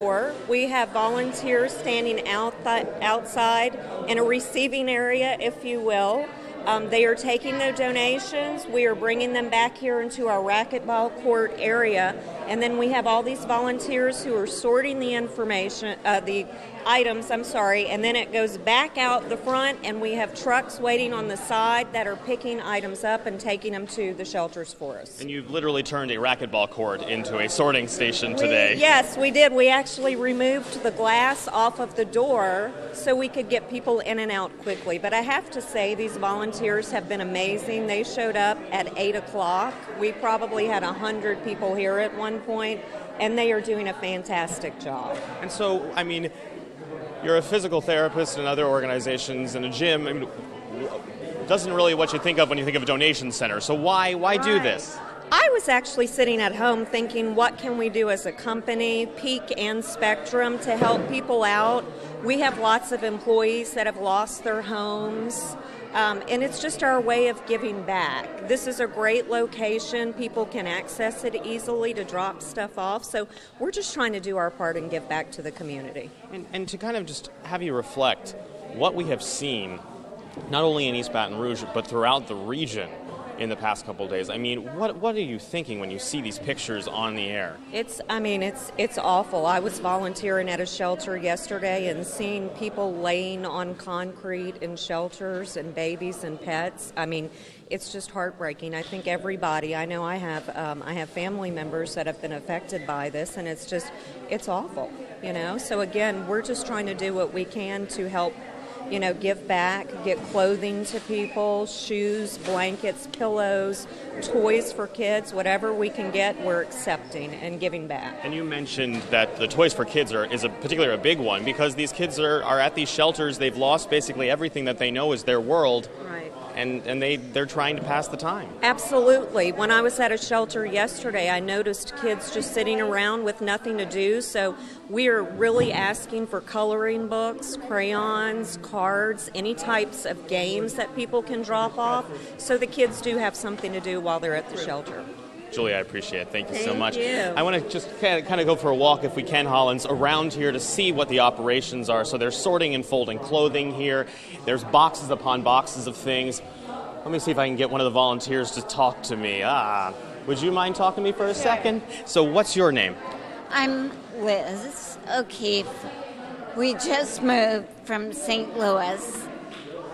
We have volunteers standing outside in a receiving area, if you will. They are taking their donations. We are bringing them back here into our racquetball court area, and then we have all these volunteers who are sorting the items, and then it goes back out the front, and we have trucks waiting on the side that are picking items up and taking them to the shelters for us. And you've literally turned a racquetball court into a sorting station today. Yes, we did. We actually removed the glass off of the door so we could get people in and out quickly. But I have to say, these volunteers have been amazing. They showed up at 8 o'clock. We probably had 100 people here at one point, and they are doing a fantastic job. And so, you're a physical therapist in other organizations and a gym. Doesn't really what you think of when you think of a donation center. So why do this? I was actually sitting at home thinking, what can we do as a company, Peak and Spectrum, to help people out? We have lots of employees that have lost their homes, and it's just our way of giving back. This is a great location. People can access it easily to drop stuff off. So we're just trying to do our part and give back to the community. And to kind of just have you reflect what we have seen, not only in East Baton Rouge, but throughout the region in the past couple of days. What are you thinking when you see these pictures on the air? It's awful. I was volunteering at a shelter yesterday and seeing people laying on concrete in shelters and babies and pets. It's just heartbreaking. I think everybody, I know I have family members that have been affected by this, and it's awful, So again, we're just trying to do what we can to help give back, get clothing to people, shoes, blankets, pillows, toys for kids, whatever we can get, we're accepting and giving back. And you mentioned that the Toys for Kids is particularly a big one because these kids are at these shelters. They've lost basically everything that they know is their world. Right. And they're trying to pass the time. Absolutely. When I was at a shelter yesterday, I noticed kids just sitting around with nothing to do. So we are really asking for coloring books, crayons, cards, any types of games that people can drop off. So the kids do have something to do while they're at the shelter. Julie, I appreciate it. Thank you so much. Thank you. I want to just kind of go for a walk, if we can, Hollins, around here to see what the operations are. So they're sorting and folding clothing here. There's boxes upon boxes of things. Let me see if I can get one of the volunteers to talk to me. Would you mind talking to me for a second? So what's your name? I'm Liz O'Keefe. We just moved from St. Louis.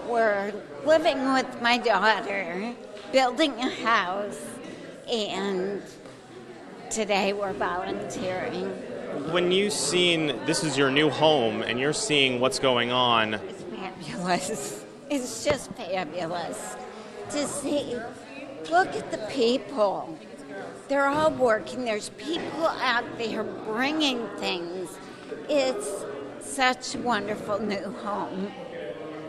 We're living with my daughter, building a house, and today we're volunteering. When you've seen, this is your new home, and you're seeing what's going on. It's fabulous. It's just fabulous to see. Look at the people. They're all working. There's people out there bringing things. It's such a wonderful new home.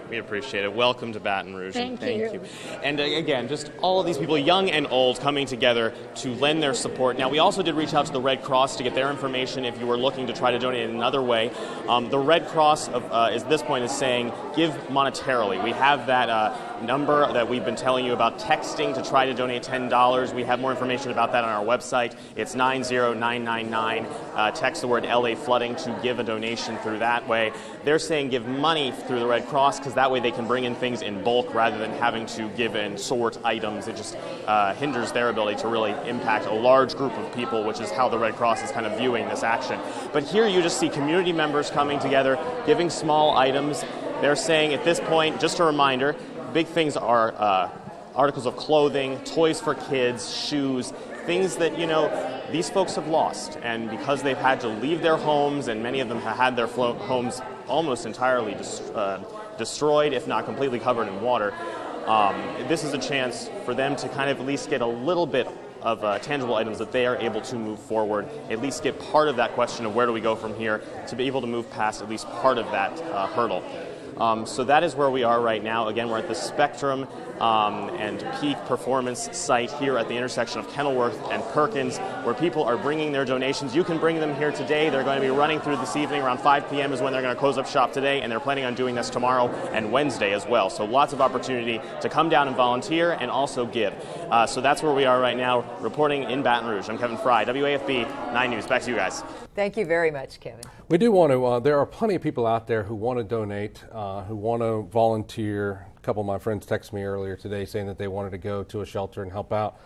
We appreciate it. Welcome to Baton Rouge. Thank you. And again, just all of these people, young and old, coming together to lend their support. Now, we also did reach out to the Red Cross to get their information if you were looking to try to donate in another way. The Red Cross, at this point, is saying give monetarily. We have that number that we've been telling you about, texting to try to donate $10. We have more information about that on our website. It's 90999. Text the word LA Flooding to give a donation through that way. They're saying give money through the Red Cross because that way they can bring in things in bulk rather than having to give in sort items. It just hinders their ability to really impact a large group of people, which is how the Red Cross is kind of viewing this action. But here you just see community members coming together, giving small items. They're saying at this point, just a reminder, big things are articles of clothing, toys for kids, shoes, things that, these folks have lost. And because they've had to leave their homes, and many of them have had their homes almost entirely destroyed, if not completely covered in water, this is a chance for them to kind of at least get a little bit of tangible items that they are able to move forward, at least get part of that question of where do we go from here, to be able to move past at least part of that hurdle. So that is where we are right now. Again, we're at the Spectrum and Peak Performance site here at the intersection of Kenilworth and Perkins. where people are bringing their donations. You can bring them here today. They're going to be running through this evening. Around 5 p.m. is when they're going to close up shop today, and they're planning on doing this tomorrow and Wednesday as well. So lots of opportunity to come down and volunteer and also give. So that's where we are right now, reporting in Baton Rouge. I'm Kevin Fry, WAFB 9 News. Back to you guys. Thank you very much, Kevin. We do want to, there are plenty of people out there who want to donate, who want to volunteer. A couple of my friends texted me earlier today saying that they wanted to go to a shelter and help out.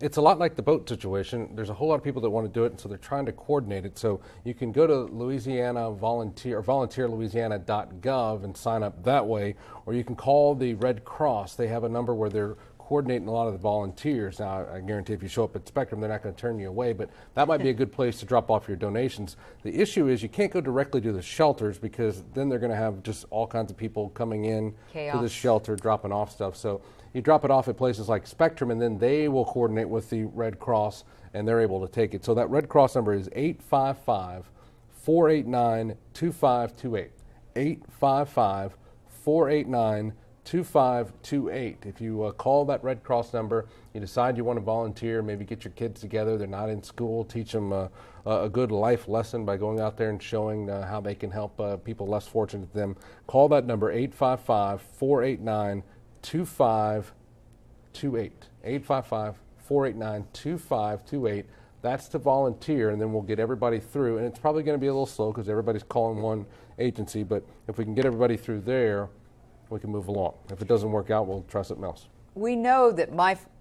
It's a lot like the boat situation. There's a whole lot of people that want to do it, and so they're trying to coordinate it. So you can go to Louisiana Volunteer or volunteerlouisiana.gov and sign up that way, or you can call the Red Cross. They have a number where they're coordinating a lot of the volunteers. Now, I guarantee if you show up at Spectrum, they're not going to turn you away, but that might be a good place to drop off your donations. The issue is you can't go directly to the shelters because then they're going to have just all kinds of people coming in to the shelter, dropping off stuff. So you drop it off at places like Spectrum, and then they will coordinate with the Red Cross, and they're able to take it. So that Red Cross number is 855-489-2528. 855-489-2528. If you call that Red Cross number, you decide you want to volunteer, maybe get your kids together, they're not in school, teach them a good life lesson by going out there and showing how they can help people less fortunate than them. Call that number, 855-489-2528. 855-489-2528. That's to volunteer, and then we'll get everybody through. And it's probably going to be a little slow because everybody's calling one agency, but if we can get everybody through there, we can move along. If it doesn't work out, we'll try something else. We know that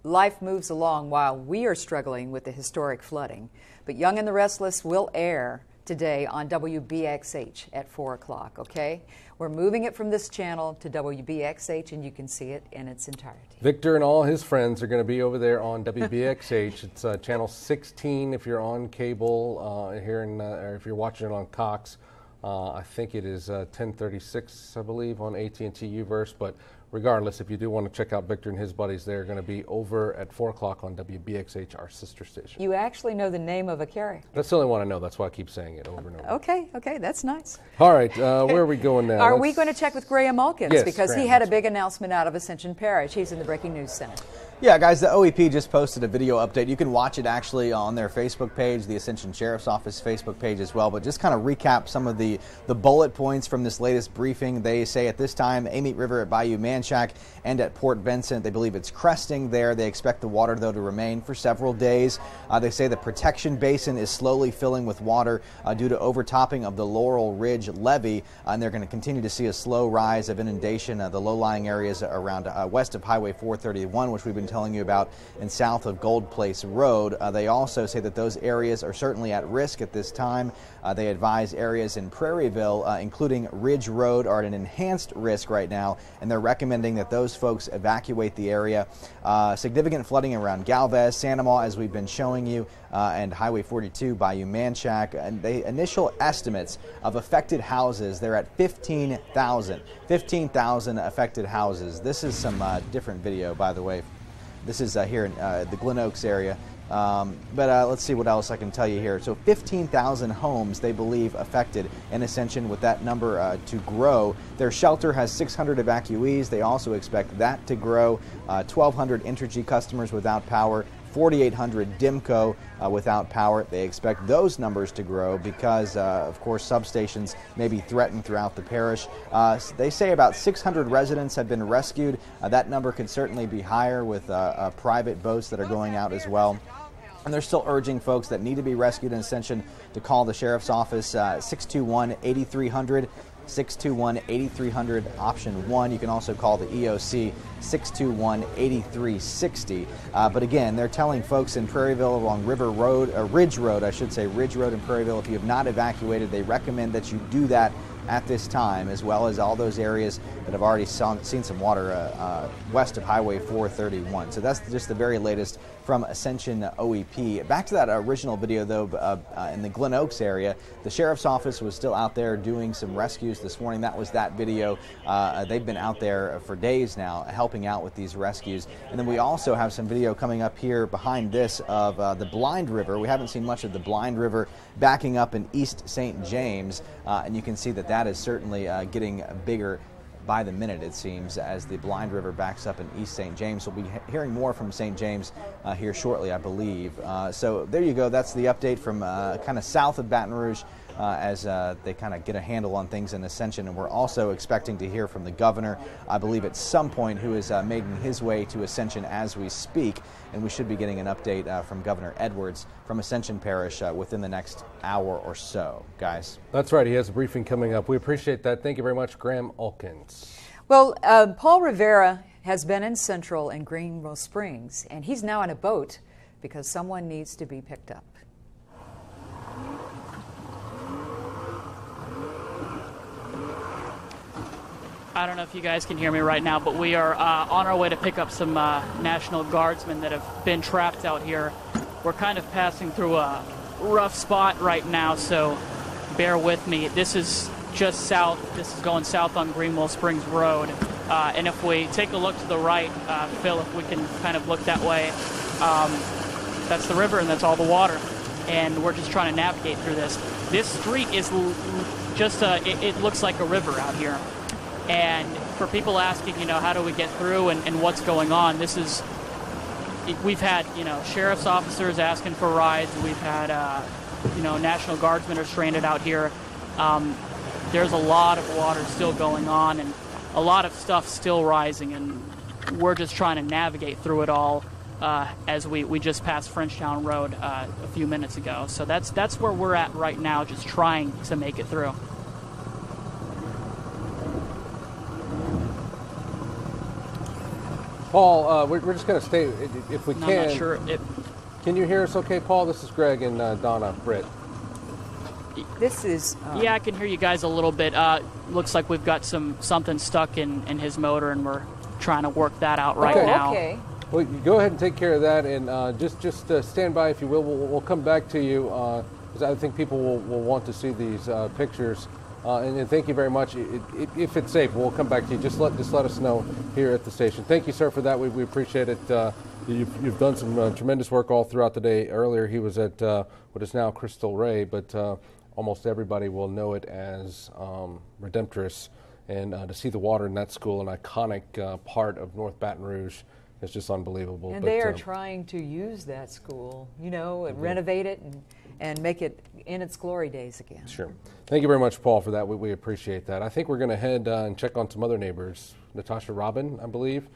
life moves along while we are struggling with the historic flooding, but Young and the Restless will air today on WBXH at 4 o'clock, okay? We're moving it from this channel to WBXH, and you can see it in its entirety. Victor and all his friends are going to be over there on WBXH. It's channel 16 if you're on cable here, or if you're watching it on Cox. I think it is 1036, I believe, on AT&T UVerse. But regardless, if you do want to check out Victor and his buddies, they're going to be over at 4 o'clock on WBXH, our sister station. You actually know the name of a carrier. That's the only one I know. That's why I keep saying it over and over. Okay, that's nice. All right, where are we going now? Are we going to check with Graham Malkins? Yes, because Graham, he had a big announcement out of Ascension Parish. He's in the Breaking News Center. Yeah, guys, the OEP just posted a video update. You can watch it actually on their Facebook page, the Ascension Sheriff's Office Facebook page as well. But just kind of recap some of the bullet points from this latest briefing. They say at this time, Amite River at Bayou Manchac and at Port Vincent, they believe it's cresting there. They expect the water, though, to remain for several days. They say the protection basin is slowly filling with water due to overtopping of the Laurel Ridge levee, and they're going to continue to see a slow rise of inundation. The low-lying areas around west of Highway 431, which we've been telling you about, and south of Gold Place Road. They also say that those areas are certainly at risk at this time. They advise areas in Prairieville, including Ridge Road, are at an enhanced risk right now, and they're recommending that those folks evacuate the area. Significant flooding around Galvez, Sanamaw, as we've been showing you, and Highway 42, Bayou Manchac. And the initial estimates of affected houses, they're at 15,000 affected houses. This is some different video, by the way. This is here in the Glen Oaks area. But let's see what else I can tell you here. So 15,000 homes, they believe, affected in Ascension, with that number to grow. Their shelter has 600 evacuees. They also expect that to grow. 1,200 Entergy customers without power. 4,800 Dimco without power. They expect those numbers to grow because, of course, substations may be threatened throughout the parish. They say about 600 residents have been rescued. That number could certainly be higher with private boats that are going out as well. And they're still urging folks that need to be rescued in Ascension to call the Sheriff's Office, 621-8300. 621-8300, option 1. You can also call the EOC, 621-8360. But again, they're telling folks in Prairieville along Ridge Road, I should say, Ridge Road in Prairieville, if you have not evacuated, they recommend that you do that at this time, as well as all those areas that have already seen some water west of Highway 431. So that's just the very latest from Ascension OEP. Back to that original video, though, in the Glen Oaks area, the Sheriff's Office was still out there doing some rescues this morning. That was that video. They've been out there for days now helping out with these rescues. And then we also have some video coming up here behind this of the Blind River. We haven't seen much of the Blind River backing up in East St. James, and you can see that that is certainly getting bigger by the minute, it seems, as the Blind River backs up in East St. James. We'll be hearing more from St. James here shortly, I believe. So there you go. That's the update from kind of south of Baton Rouge as they kind of get a handle on things in Ascension. And we're also expecting to hear from the governor, I believe at some point, who is making his way to Ascension as we speak. And we should be getting an update from Governor Edwards from Ascension Parish within the next hour or so, guys. That's right. He has a briefing coming up. We appreciate that. Thank you very much, Graham Elkins. Well, Paul Rivera has been in Central and Greenville Springs, and he's now on a boat because someone needs to be picked up. I don't know if you guys can hear me right now, but we are on our way to pick up some National Guardsmen that have been trapped out here. We're kind of passing through a rough spot right now, so bear with me. This is just south. This is going south on Greenville Springs Road. And if we take a look to the right, Phil, if we can kind of look that way, that's the river and that's all the water. And we're just trying to navigate through this. This street is just, it looks like a river out here. And for people asking, you know, how do we get through and what's going on, this is, we've had, you know, sheriff's officers asking for rides. We've had, you know, National Guardsmen are stranded out here. There's a lot of water still going on and a lot of stuff still rising. And we're just trying to navigate through it all as we just passed Frenchtown Road a few minutes ago. So that's where we're at right now, just trying to make it through. Paul, we're just going to stay, if we can. I'm not sure. Can you hear us okay, Paul? This is Greg and Donna Britt. This is... Yeah, I can hear you guys a little bit. Looks like we've got something stuck in his motor, and we're trying to work that out right now. Okay. Well, you go ahead and take care of that, and just stand by, if you will. We'll come back to you, because I think people will want to see these pictures. And thank you very much. If it's safe, we'll come back to you. Just let us know here at the station. Thank you, sir, for that. We appreciate it. You've done some tremendous work all throughout the day. Earlier, he was at what is now Crystal Ray, but almost everybody will know it as Redemptorist. And to see the water in that school, an iconic part of North Baton Rouge, is just unbelievable. And they are trying to use that school, you know, and renovate it and make it in its glory days again. Sure. Thank you very much, Paul, for that. We appreciate that. I think we're going to head and check on some other neighbors. Natasha Robin, I believe,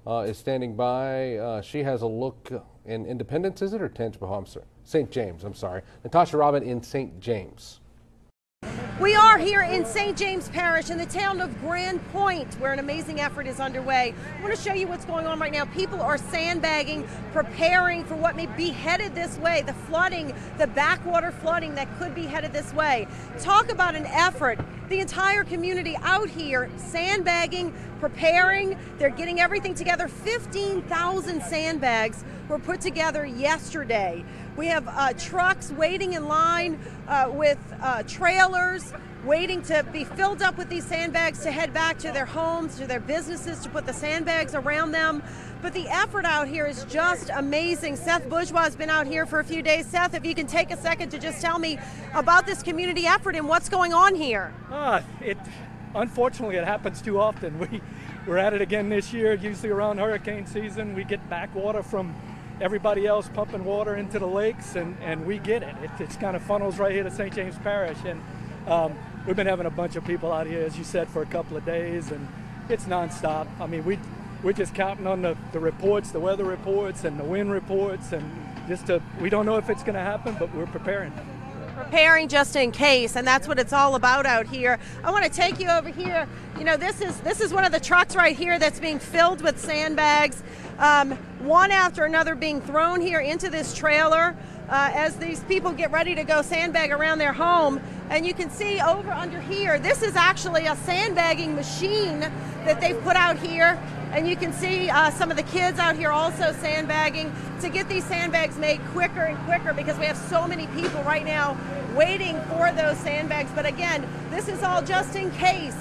is standing by. She has a look in Independence, is it, or Tangipahoa? I'm sorry. St. James, I'm sorry. Natasha Robin in St. James. We are here in St. James Parish in the town of Grand Point, where an amazing effort is underway. I want to show you what's going on right now. People are sandbagging, preparing for what may be headed this way, the flooding, the backwater flooding that could be headed this way. Talk about an effort. The entire community out here sandbagging, preparing. They're getting everything together. 15,000 sandbags were put together yesterday. We have trucks waiting in line with trailers waiting to be filled up with these sandbags to head back to their homes, to their businesses, to put the sandbags around them. But the effort out here is just amazing. Seth Bourgeois has been out here for a few days. Seth, if you can take a second to just tell me about this community effort and what's going on here. Unfortunately, it happens too often. We're at it again this year. Usually around hurricane season, we get backwater from everybody else pumping water into the lakes, and we get it. It's kind of funnels right here to St. James Parish, and we've been having a bunch of people out here, as you said, for a couple of days, and it's nonstop. I mean, we're just counting on the reports, the weather reports, and the wind reports, and we don't know if it's going to happen, but we're preparing. Preparing just in case, and that's what it's all about out here. I want to take you over here. You know, this is one of the trucks right here that's being filled with sandbags, one after another being thrown here into this trailer as these people get ready to go sandbag around their home. And you can see over under here, this is actually a sandbagging machine that they've put out here. And you can see some of the kids out here also sandbagging to get these sandbags made quicker and quicker, because we have so many people right now waiting for those sandbags. But again, this is all just in case.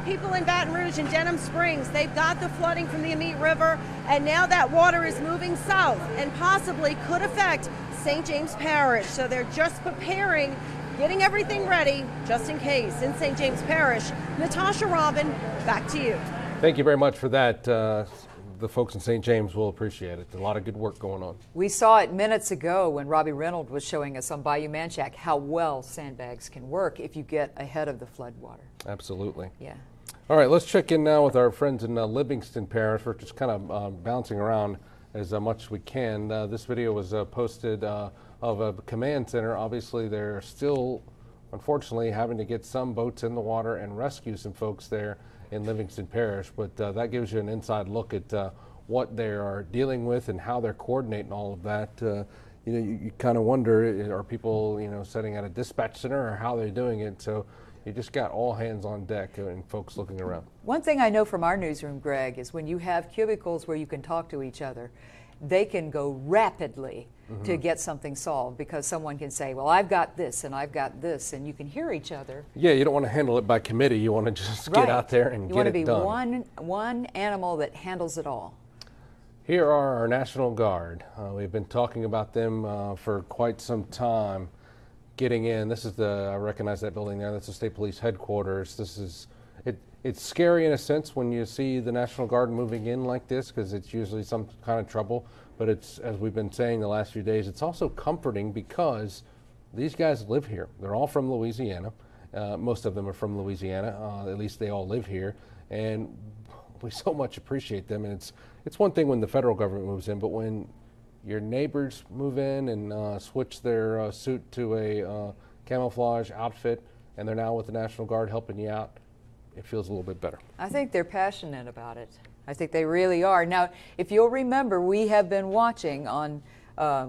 People in Baton Rouge and Denham Springs, they've got the flooding from the Amite River, and now that water is moving south and possibly could affect St. James Parish. So they're just preparing, getting everything ready just in case. In St. James Parish, Natasha Robin, back to you. Thank you very much for that. The folks in St. James will appreciate it. A lot of good work going on. We saw it minutes ago when Robbie Reynolds was showing us on Bayou Manchac how well sandbags can work if you get ahead of the floodwater. Absolutely. Yeah. All right, let's check in now with our friends in Livingston Parish. We're just kind of bouncing around as much as we can. This video was posted of a command center. Obviously, they're still, unfortunately, having to get some boats in the water and rescue some folks there in Livingston Parish, but that gives you an inside look at what they are dealing with and how they're coordinating all of that. You kind of wonder, are people setting at a dispatch center, or how they're doing it? So you just got all hands on deck and folks looking around. One thing I know from our newsroom, Greg, is when you have cubicles where you can talk to each other, they can go rapidly to get something solved, because someone can say, well, I've got this and I've got this, and you can hear each other. Yeah, you don't want to handle it by committee. You want to just get out there and get it done. You want to be one animal that handles it all. Here are our National Guard. We've been talking about them for quite some time. Getting in, this is I recognize that building there. That's the State Police headquarters. It's scary in a sense when you see the National Guard moving in like this, because it's usually some kind of trouble. But it's, as we've been saying the last few days, it's also comforting because these guys live here. They're all from Louisiana. Most of them are from Louisiana. At least they all live here. And we so much appreciate them. And it's one thing when the federal government moves in, but when your neighbors move in and switch their suit to a camouflage outfit, and they're now with the National Guard helping you out, it feels a little bit better. I think they're passionate about it. I think they really are. Now, if you'll remember, we have been watching on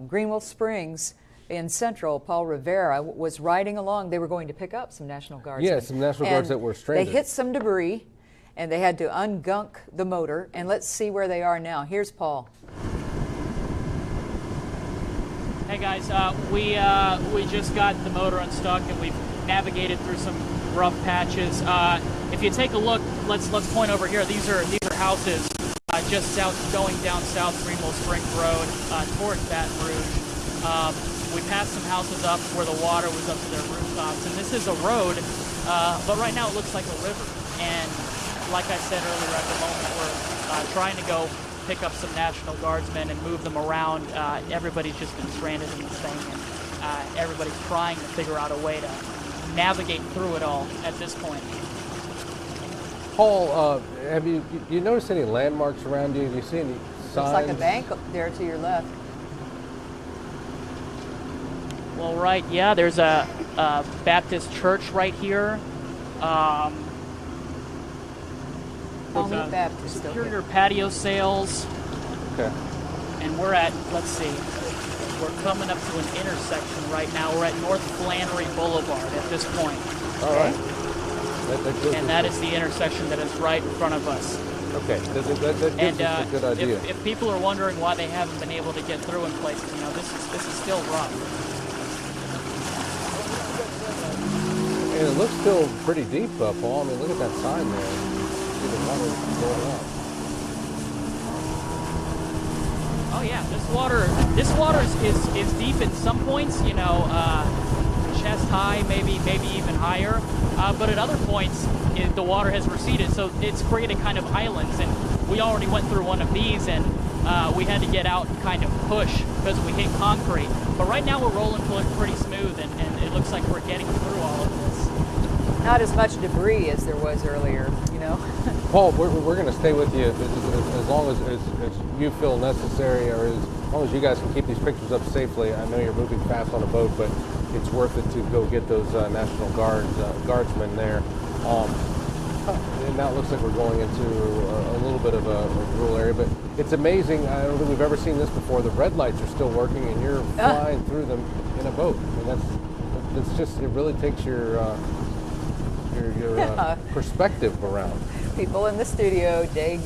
Greenville Springs in Central. Paul Rivera was riding along. They were going to pick up some National Guards. Yeah, some National Guards that were stranded. They hit some debris, and they had to ungunk the motor. And let's see where they are now. Here's Paul. Hey guys, we just got the motor unstuck, and we've navigated through some rough patches. If you take a look, let's point over here. These are houses just going down South Greenville Springs Road towards Baton Rouge. We passed some houses up where the water was up to their rooftops, and this is a road, but right now it looks like a river. And like I said earlier, at the moment we're trying to go pick up some National Guardsmen and move them around. Everybody's just been stranded in this thing, and everybody's trying to figure out a way to navigate through it all at this point. Paul, have you noticed any landmarks around you? Do you see any signs? Looks like a bank there to your left. Well, right, yeah, there's a Baptist church right here. There's Baptist, Superior Patio Sales. Okay. And we're at, let's see, we're coming up to an intersection right now. We're at North Flannery Boulevard at this point. All right. And that is the intersection that is right in front of us. Okay, that gives us a good idea. If people are wondering why they haven't been able to get through in places, this is still rough. And it looks still pretty deep, Paul. I mean, look at that sign there. See the water going up. Oh yeah, this water is deep at some points, chest high, maybe even higher. But at other points, the water has receded, so it's created kind of islands. And we already went through one of these, and we had to get out and kind of push because we hit concrete. But right now we're rolling pretty smooth, and it looks like we're getting through all of this. Not as much debris as there was earlier, Paul, we're going to stay with you as long as you feel necessary, or as long as you guys can keep these pictures up safely. I know you're moving fast on a boat, but it's worth it to go get those National Guardsmen there. And now it looks like we're going into a little bit of a rural area, but it's amazing. I don't think we've ever seen this before. The red lights are still working, and you're flying through them in a boat. I mean, that's just, it really takes your perspective around. People in the studio, Jay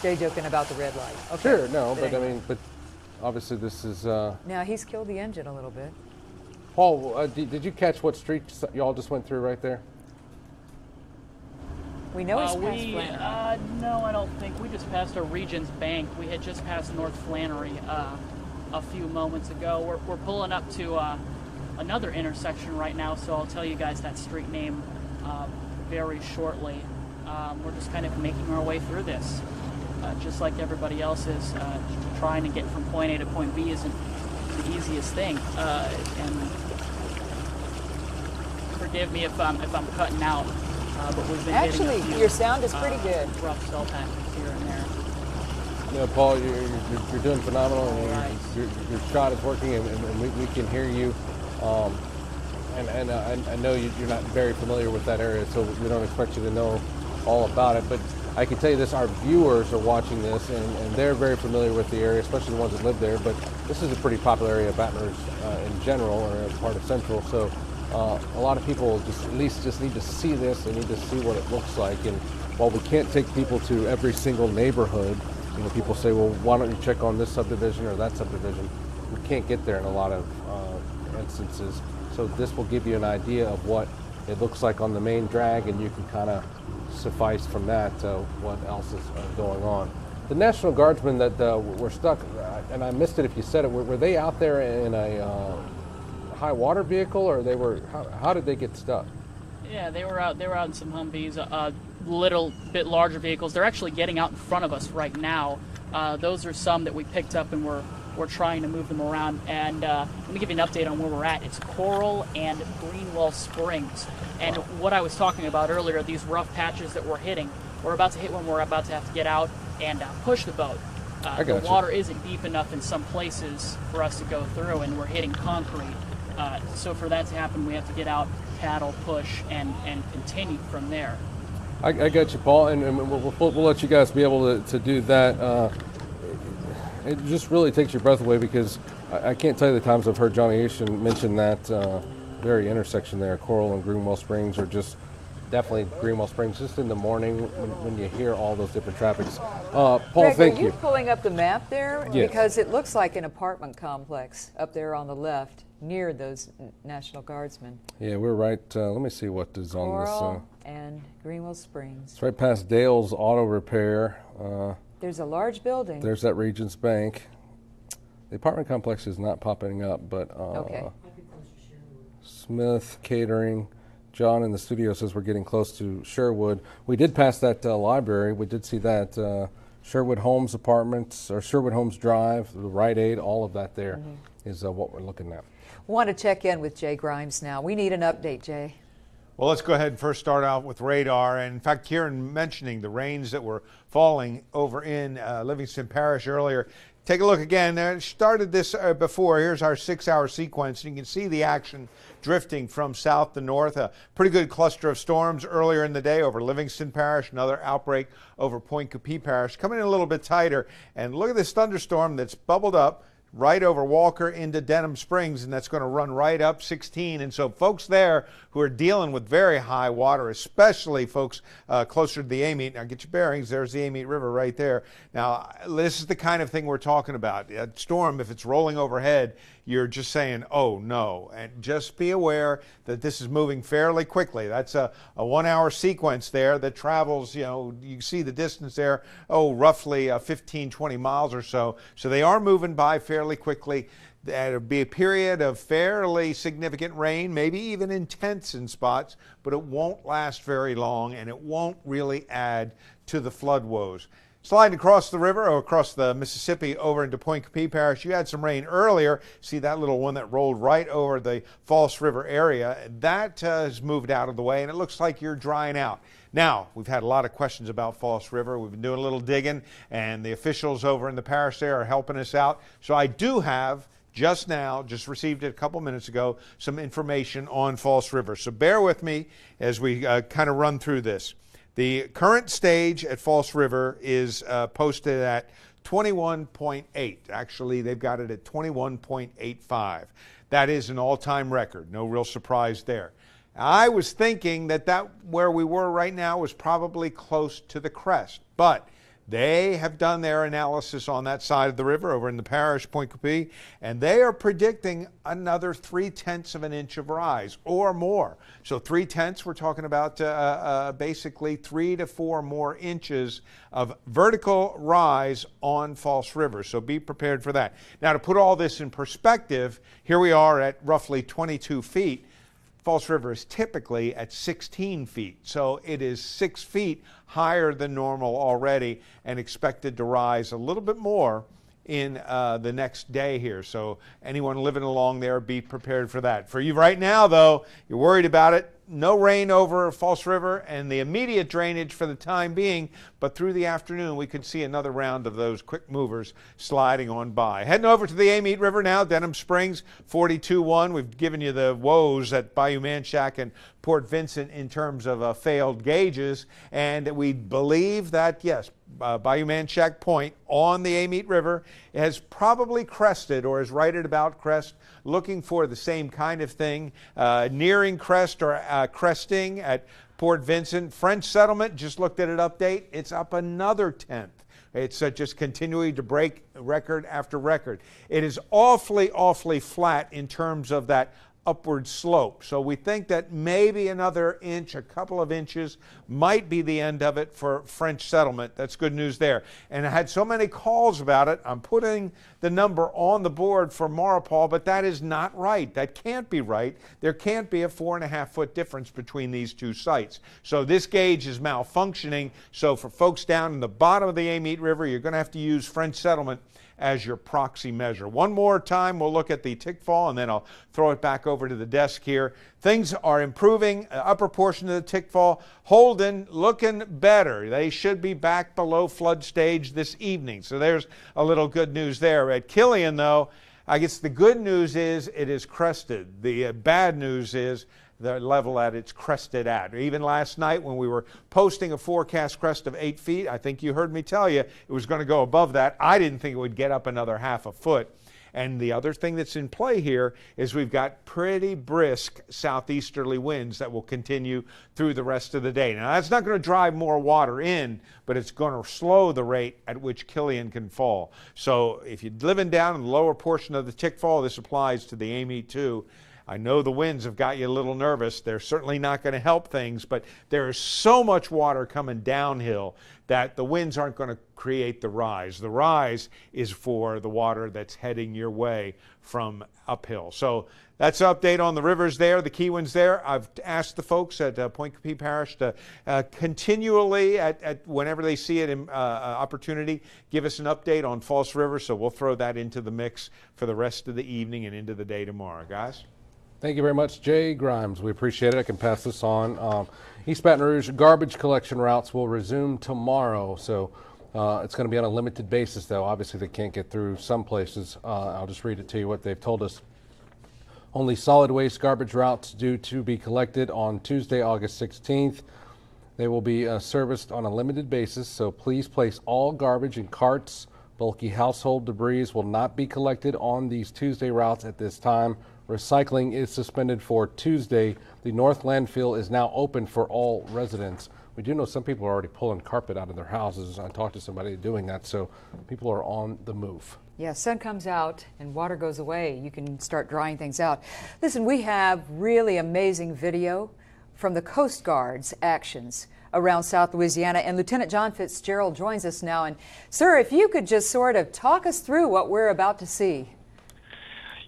joking about the red light. Okay. Sure, no, but I mean, but obviously this is... Now, he's killed the engine a little bit. Paul, did you catch what street y'all just went through right there? We know he's past Flannery. No, I don't think. We just passed a Regions Bank. We had just passed North Flannery a few moments ago. We're pulling up to another intersection right now, so I'll tell you guys that street name very shortly. We're just kind of making our way through this, just like everybody else is. Trying to get from point A to point B isn't the easiest thing, and forgive me if I'm cutting out, but we've been Actually, hitting a few, your sound is pretty good. rough cell patches here and there. You know, Paul, you're doing phenomenal, and your shot is working, and we can hear you. And I know you're not very familiar with that area, so we don't expect you to know all about it. But I can tell you this, our viewers are watching this, and they're very familiar with the area, especially the ones that live there. But this is a pretty popular area of Baton Rouge in general, or as part of Central. So a lot of people just need to see this. They need to see what it looks like. And while we can't take people to every single neighborhood, you know, people say, well, why don't you check on this subdivision or that subdivision? We can't get there in a lot of instances. So this will give you an idea of what it looks like on the main drag, and you can kind of suffice from that what else is going on. The National Guardsmen that were stuck, and I missed it if you said it, were they out there in a high water vehicle, or they were? How did they get stuck? Yeah, they were out in some Humvees, little bit larger vehicles. They're actually getting out in front of us right now. Those are some that we picked up, and we're trying to move them around. And let me give you an update on where we're at. It's Coral and Greenwell Springs. And what I was talking about earlier, these rough patches that we're hitting, we're about to hit when we're about to have to get out and push the boat. The water isn't deep enough in some places for us to go through, and we're hitting concrete. So for that to happen, we have to get out, paddle, push, and continue from there. I got you, Paul, and we'll let you guys be able to do that. It just really takes your breath away, because I can't tell you the times I've heard Johnny Ocean mention that very intersection there, Coral and Greenwell Springs, or just definitely Greenwell Springs, just in the morning when you hear all those different traffics. Paul, Greg, thank are you pulling up the map there? Yes. Because it looks like an apartment complex up there on the left, near those National Guardsmen. Yeah, we're right. Let me see what is on this. Coral and Greenwell Springs. It's right past Dale's Auto Repair. There's a large building. There's that Regions Bank. The apartment complex is not popping up, but Okay. Smith Catering. John in the studio says we're getting close to Sherwood. We did pass that library. We did see that. Sherwood Homes Apartments, or Sherwood Homes Drive, the Rite Aid, all of that there is what we're looking at. Want to check in with Jay Grimes now. We need an update, Jay. Well, let's go ahead and first start out with radar. And in fact, Kieran mentioning the rains that were falling over in Livingston Parish earlier. Take a look again. I started this before. Here's our 6-hour sequence. You can see the action drifting from south to north. A pretty good cluster of storms earlier in the day over Livingston Parish. Another outbreak over Point Coupee Parish. Coming in a little bit tighter. And look at this thunderstorm that's bubbled up right over Walker into Denham Springs, and that's going to run right up 16. And so folks there who are dealing with very high water, especially folks closer to the Amite. Now get your bearings. There's the Amite River right there. Now this is the kind of thing we're talking about. A storm, if it's rolling overhead, you're just saying, oh no. And just be aware that this is moving fairly quickly. That's a 1-hour sequence there that travels, you see the distance there, roughly 15, 20 miles or so. So they are moving by fairly quickly. There'll be a period of fairly significant rain, maybe even intense in spots, but it won't last very long, and it won't really add to the flood woes. Sliding across the river or across the Mississippi over into Point Coupee Parish, you had some rain earlier. See that little one that rolled right over the False River area? That has moved out of the way, and it looks like you're drying out. Now, we've had a lot of questions about False River. We've been doing a little digging, and the officials over in the parish there are helping us out. So I do have, just received it a couple minutes ago, some information on False River. So bear with me as we kind of run through this. The current stage at False River is posted at 21.8. Actually, they've got it at 21.85. That is an all-time record. No real surprise there. I was thinking that where we were right now was probably close to the crest, but They have done their analysis on that side of the river over in the parish, Point Coupee, and they are predicting another 0.3 of an inch of rise or more. So 0.3, we're talking about basically 3 to 4 more inches of vertical rise on False River. So be prepared for that. Now, to put all this in perspective, here we are at roughly 22 feet. False River is typically at 16 feet, so it is 6 feet higher than normal already and expected to rise a little bit more in the next day here. So anyone living along there, be prepared for that. For you right now, though, you're worried about it. No rain over False River and the immediate drainage for the time being, but through the afternoon we could see another round of those quick movers sliding on by. Heading over to the Amite River now, Denham Springs 42-1. We've given you the woes at Bayou Manchac and Port Vincent in terms of failed gauges, and we believe that, yes, Bayou Manchac Point on the Amite River has probably crested or is right at about crest, looking for the same kind of thing, nearing crest or cresting at Port Vincent. French Settlement, just looked at an update, it's up another 1/10. It's just continuing to break record after record. It is awfully, awfully flat in terms of that upward slope. So we think that maybe another inch, a couple of inches, might be the end of it for French Settlement. That's good news there. And I had so many calls about it. I'm putting the number on the board for Maurepas, but that is not right. That can't be right. There can't be a 4.5-foot difference between these two sites. So this gauge is malfunctioning. So for folks down in the bottom of the Amite River, you're going to have to use French Settlement as your proxy measure. One more time, we'll look at the tick fall, and then I'll throw it back over to the desk here. Things are improving. Upper portion of the tick fall, Holden looking better. They should be back below flood stage this evening. So there's a little good news there. At Killian, though, I guess the good news is it is crested. The bad news is the level that it's crested at. Even last night when we were posting a forecast crest of 8 feet, I think you heard me tell you it was going to go above that. I didn't think it would get up another 1/2 foot. And the other thing that's in play here is we've got pretty brisk southeasterly winds that will continue through the rest of the day. Now, that's not going to drive more water in, but it's going to slow the rate at which Killian can fall. So if you're living down in the lower portion of the tick fall, this applies to the Amite too. I know the winds have got you a little nervous. They're certainly not going to help things, but there is so much water coming downhill that the winds aren't going to create the rise. The rise is for the water that's heading your way from uphill. So that's an update on the rivers there, the key ones there. I've asked the folks at Point Coupee Parish to continually, at whenever they see it in opportunity, give us an update on False River, so we'll throw that into the mix for the rest of the evening and into the day tomorrow. Guys? Thank you very much, Jay Grimes. We appreciate it. I can pass this on. East Baton Rouge garbage collection routes will resume tomorrow, so it's going to be on a limited basis, though. Obviously, they can't get through some places. I'll just read it to you what they've told us. Only solid waste garbage routes due to be collected on Tuesday, August 16th. They will be serviced on a limited basis, so please place all garbage in carts. Bulky household debris will not be collected on these Tuesday routes at this time. Recycling is suspended for Tuesday. The North Landfill is now open for all residents. We do know some people are already pulling carpet out of their houses. I talked to somebody doing that, so people are on the move. Yeah, sun comes out and water goes away. You can start drying things out. Listen, we have really amazing video from the Coast Guard's actions around South Louisiana, and Lieutenant John Fitzgerald joins us now. And sir, if you could just sort of talk us through what we're about to see.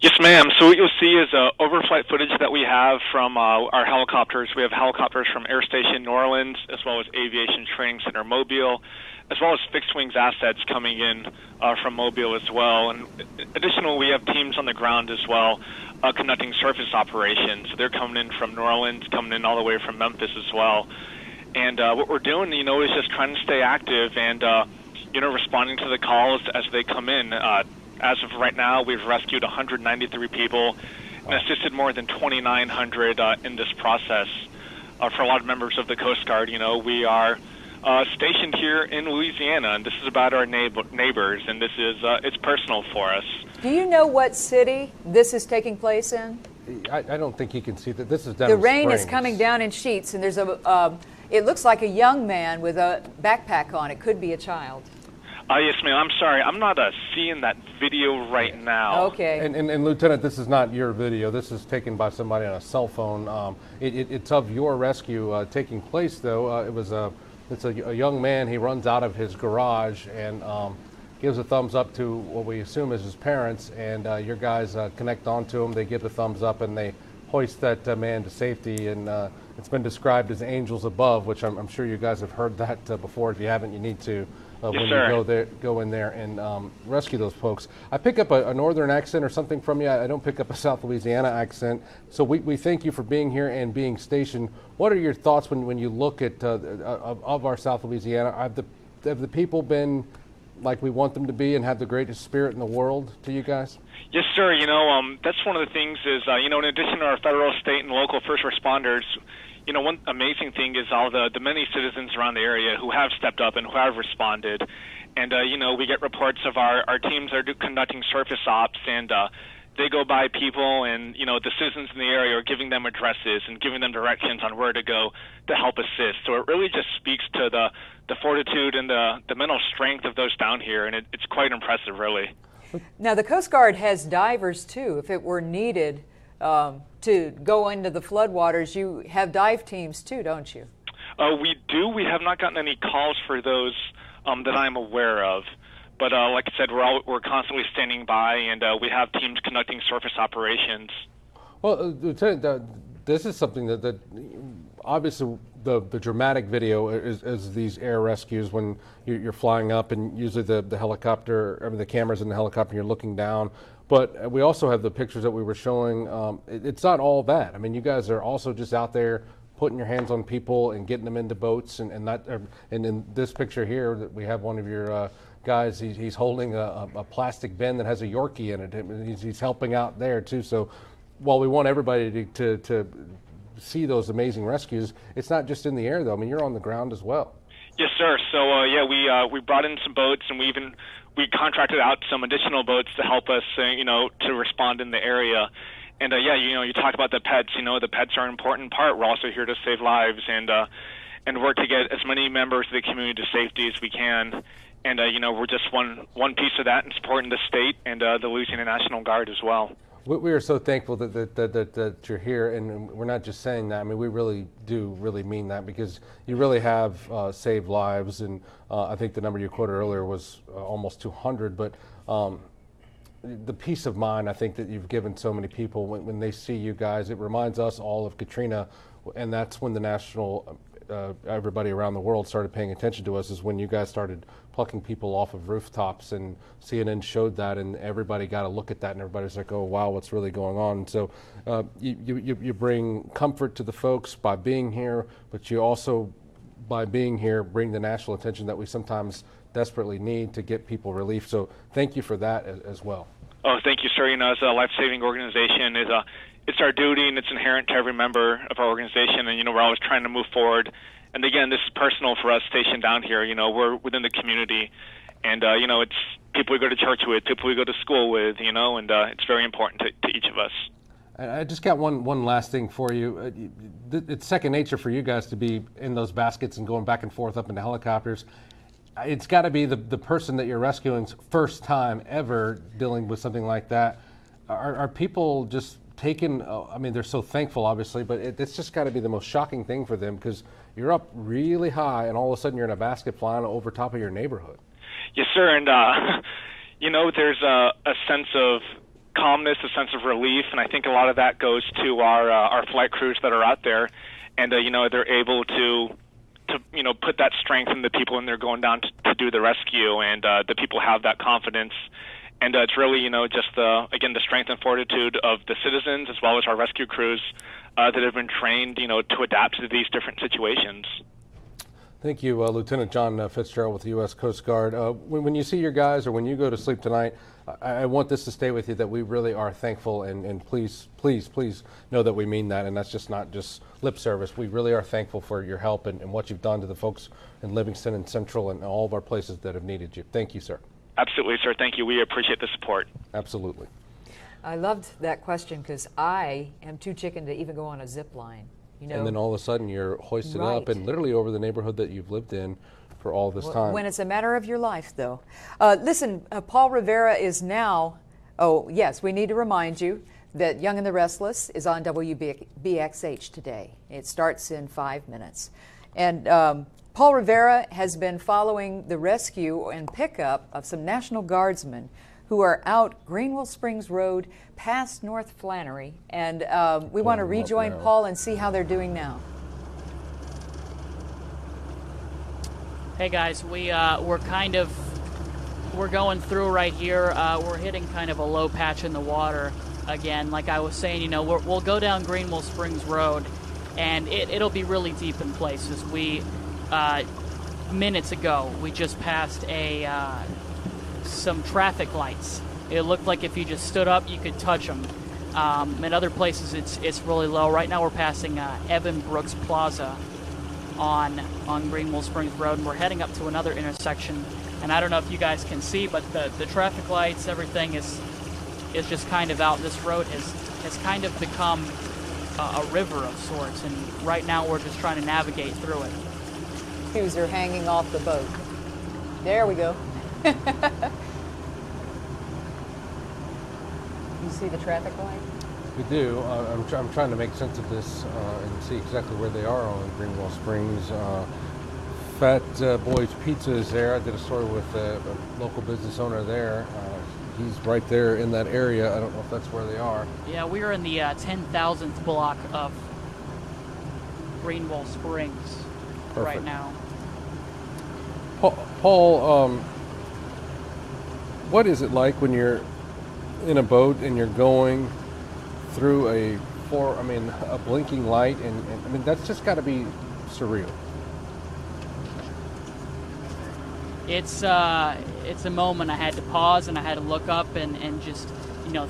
Yes, ma'am. So what you'll see is overflight footage that we have from our helicopters. We have helicopters from Air Station New Orleans, as well as Aviation Training Center Mobile, as well as fixed wings assets coming in from Mobile as well. And additionally, we have teams on the ground as well conducting surface operations. So they're coming in from New Orleans, coming in all the way from Memphis as well. And what we're doing, is just trying to stay active and, responding to the calls as they come in. As of right now, we've rescued 193 people and assisted more than 2,900 in this process. For a lot of members of the Coast Guard, we are stationed here in Louisiana, and this is about our neighbors, and this is it's personal for us. Do you know what city this is taking place in? I don't think you can see that. This is The Denham rain is Springs. coming down in sheets, and there's it looks like a young man with a backpack on. It could be a child. Yes, ma'am. I'm sorry. I'm not seeing that video right now. Okay. And Lieutenant, this is not your video. This is taken by somebody on a cell phone. It's of your rescue taking place, though. It's a young man. He runs out of his garage and gives a thumbs up to what we assume is his parents, and your guys connect onto him. They give the thumbs up, and they hoist that man to safety. And it's been described as angels above, which I'm sure you guys have heard that before. If you haven't, you need to. Yes, When sir. you go in there and rescue those folks. I pick up a northern accent or something from you. I don't pick up a South Louisiana accent. So we thank you for being here and being stationed. What are your thoughts when you look at of our South Louisiana? Have the people been like we want them to be and have the greatest spirit in the world to you guys? Yes, sir. That's one of the things is, in addition to our federal, state, and local first responders, one amazing thing is all the many citizens around the area who have stepped up and who have responded. And, we get reports of our teams are conducting surface ops, and they go by people, and, the citizens in the area are giving them addresses and giving them directions on where to go to help assist. So it really just speaks to the fortitude and the mental strength of those down here, and it's quite impressive, really. Now, the Coast Guard has divers, too. If it were needed to go into the floodwaters, you have dive teams, too, don't you? We do. We have not gotten any calls for those that I'm aware of. But like I said, we're constantly standing by, and we have teams conducting surface operations. Well, Lieutenant, this is something that obviously the dramatic video is these air rescues when you're flying up, and usually the helicopter, the camera's in the helicopter, and you're looking down. But we also have the pictures that we were showing. It's not all that. I mean, you guys are also just out there putting your hands on people and getting them into boats, and in this picture here, that we have one of your guys. He's holding a plastic bin that has a Yorkie in it. He's helping out there too. So while we want everybody to see those amazing rescues, it's not just in the air though. I mean, you're on the ground as well. Yes, sir. So we brought in some boats, and we contracted out some additional boats to help us, to respond in the area. And you talked about the pets. The pets are an important part. We're also here to save lives and work to get as many members of the community to safety as we can. And we're just one piece of that, and supporting the state and the Louisiana National Guard as well. We are so thankful that you're here, and we're not just saying that. I mean, we really do mean that, because you really have saved lives, and I think the number you quoted earlier was almost 200. But the peace of mind I think that you've given so many people when they see you guys, it reminds us all of Katrina, and that's when the national everybody around the world started paying attention to us, is when you guys started plucking people off of rooftops, and CNN showed that, and everybody got a look at that, and everybody's like, oh wow, what's really going on? And so you bring comfort to the folks by being here, but you also, by being here, bring the national attention that we sometimes desperately need to get people relief. So thank you for that as well. Oh, thank you, sir. As a life-saving organization, it's our duty, and it's inherent to every member of our organization, and we're always trying to move forward. And again, this is personal for us stationed down here. We're within the community, and it's people we go to church with, people we go to school with, and it's very important to each of us. I just got one last thing for you. It's second nature for you guys to be in those baskets and going back and forth up into helicopters. It's got to be the person that you're rescuing's first time ever dealing with something like that. Are people just taken? I mean, they're so thankful, obviously, but it's just got to be the most shocking thing for them, because you're up really high and all of a sudden you're in a basket flying over top of your neighborhood. Yes, sir. And there's a sense of calmness, a sense of relief, and I think a lot of that goes to our flight crews that are out there, and they're able to put that strength in the people when they're going down to do the rescue, and the people have that confidence. And it's really, just the strength and fortitude of the citizens as well as our rescue crews that have been trained, to adapt to these different situations. Thank you, Lieutenant John Fitzgerald with the U.S. Coast Guard. When you see your guys, or when you go to sleep tonight, I want this to stay with you, that we really are thankful, and please know that we mean that, and that's just not just lip service. We really are thankful for your help and what you've done to the folks in Livingston and Central and all of our places that have needed you. Thank you, sir. Absolutely, sir. Thank you. We appreciate the support. Absolutely. I loved that question because I am too chicken to even go on a zip line. You know, and then all of a sudden you're hoisted up and literally over the neighborhood that you've lived in for all this time. When it's a matter of your life, though. Listen, Paul Rivera is now, oh, yes, we need to remind you that Young and the Restless is on WBXH today. It starts in 5 minutes. And Paul Rivera has been following the rescue and pickup of some National Guardsmen who are out Greenwell Springs Road past North Flannery. And we want to rejoin Paul and see how they're doing now. Hey guys, we're going through right here. We're hitting kind of a low patch in the water again. Like I was saying, you know, we'll go down Greenwell Springs Road, and it'll be really deep in places. Minutes ago, we just passed some traffic lights. It looked like if you just stood up, you could touch them. In other places, it's really low. Right now, we're passing Evan Brooks Plaza on Greenwell Springs Road, and we're heading up to another intersection. And I don't know if you guys can see, but the traffic lights, everything is just kind of out. This road has kind of become a river of sorts, and right now we're just trying to navigate through it. Shoes are hanging off the boat. There we go. You see the traffic light? We do. I'm trying to make sense of this and see exactly where they are on Greenwell Springs. Fat Boy's Pizza is there. I did a story with a local business owner there. He's right there in that area. I don't know if that's where they are. Yeah, we are in the 10,000th block of Greenwell Springs right now. Paul, what is it like when you're in a boat and you're going through a blinking light, and I mean that's just got to be surreal. It's a moment I had to pause and I had to look up and just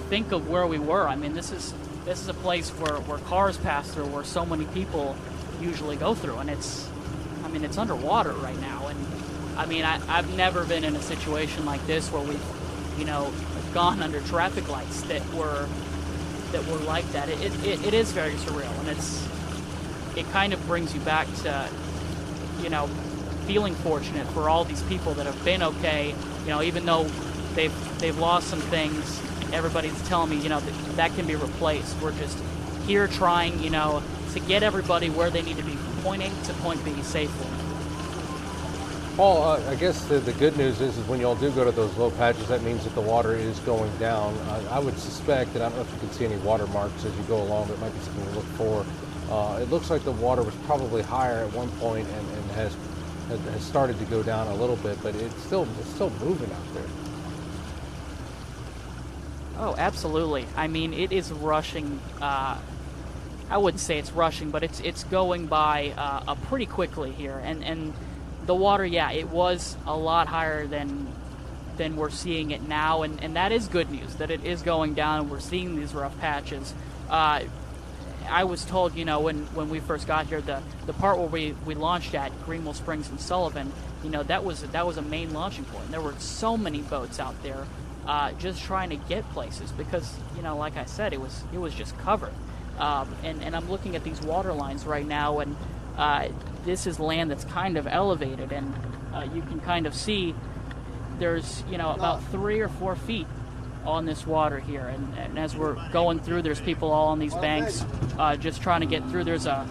think of where we were. I mean, this is a place where cars pass through, where so many people usually go through, and it's underwater right now. And I mean, I've never been in a situation like this where we've gone under traffic lights that were like that. It is very surreal, and it kind of brings you back to feeling fortunate for all these people that have been okay. Even though they've lost some things, everybody's telling me that can be replaced. We're just here trying to get everybody where they need to be from point A to point B safely. Paul, I guess the good news is when y'all do go to those low patches, that means that the water is going down. I would suspect, and I don't know if you can see any water marks as you go along, but it might be something to look for. It looks like the water was probably higher at one point and has started to go down a little bit, but it's still moving out there. Oh, absolutely. I mean, it is rushing. I wouldn't say it's rushing, but it's going by pretty quickly here, and the water, yeah, it was a lot higher than we're seeing it now, and that is good news, that it is going down and we're seeing these rough patches. I was told, when we first got here, the part where we launched at Greenwell Springs and Sullivan, that was a main launching point. And there were so many boats out there just trying to get places because, like I said, it was just covered. And I'm looking at these water lines right now, and this is land that's kind of elevated, and you can kind of see there's about 3 or 4 feet on this water here, and as we're going through, there's people all on these banks just trying to get through. There's a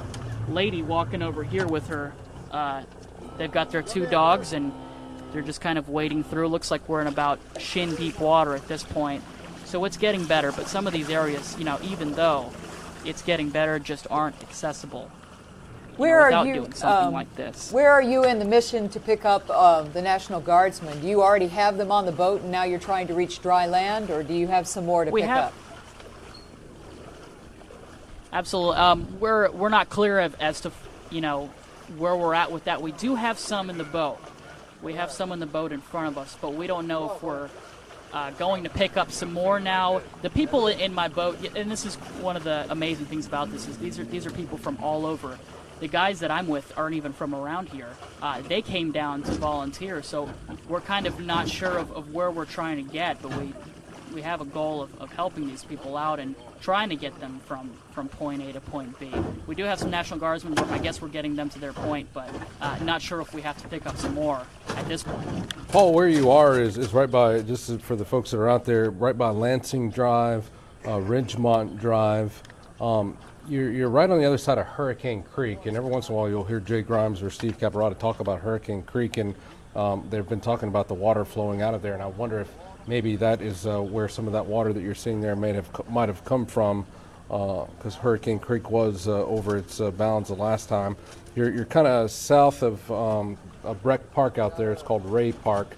lady walking over here with her they've got their 2 dogs, and they're just kind of wading through. Looks like we're in about shin deep water at this point, so it's getting better, but some of these areas, even though it's getting better, just aren't accessible without doing something like this. Where are you in the mission to pick up the National Guardsmen? Do you already have them on the boat and now you're trying to reach dry land, or do you have some more to pick up? Absolutely. We're not clear as to where we're at with that. We do have some in the boat. We have some in the boat in front of us, but we don't know if we're going to pick up some more now. The people in my boat, and this is one of the amazing things about this, is these are people from all over. The guys that I'm with aren't even from around here. They came down to volunteer, so we're kind of not sure of where we're trying to get, but we have a goal of helping these people out and trying to get them from point A to point B. We do have some National Guardsmen. I guess we're getting them to their point, but not sure if we have to pick up some more at this point. Paul, where you are is right by, just for the folks that are out there, right by Lansing Drive, Ridgemont Drive. You're right on the other side of Hurricane Creek, and every once in a while you'll hear Jay Grimes or Steve Caparata talk about Hurricane Creek, and they've been talking about the water flowing out of there, and I wonder if maybe that is where some of that water that you're seeing there might have come from, because Hurricane Creek was over its bounds the last time. You're kind of south of Breck Park out there. It's called Ray Park,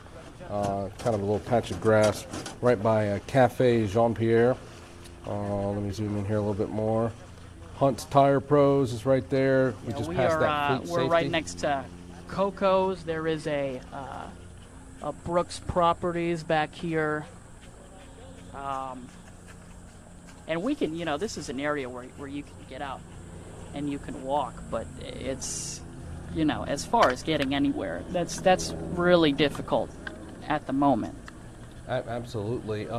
kind of a little patch of grass right by Cafe Jean-Pierre. Let me zoom in here a little bit more. Hunt's Tire Pros is right there. We just passed that Fleet Safety. We're right next to Coco's. There is a Brooks Properties back here. And we can, this is an area where you can get out and you can walk, but it's, as far as getting anywhere, that's really difficult at the moment. Absolutely.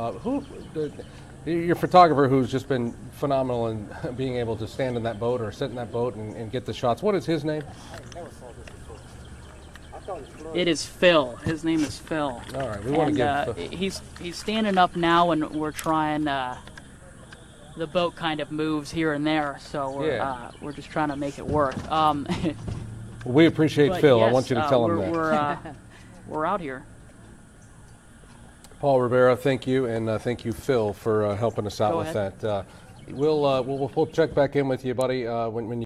Your photographer, who's just been phenomenal in being able to stand in that boat or sit in that boat and get the shots. What is his name? It is Phil. His name is Phil. All right, we want to give. He's standing up now, and we're trying. The boat kind of moves here and there, so we're just trying to make it work. We appreciate Phil. Yes, I want you to tell him that. We're out here. Paul Rivera, thank you, and thank you, Phil, for helping us out with that. We'll check back in with you, buddy, when you.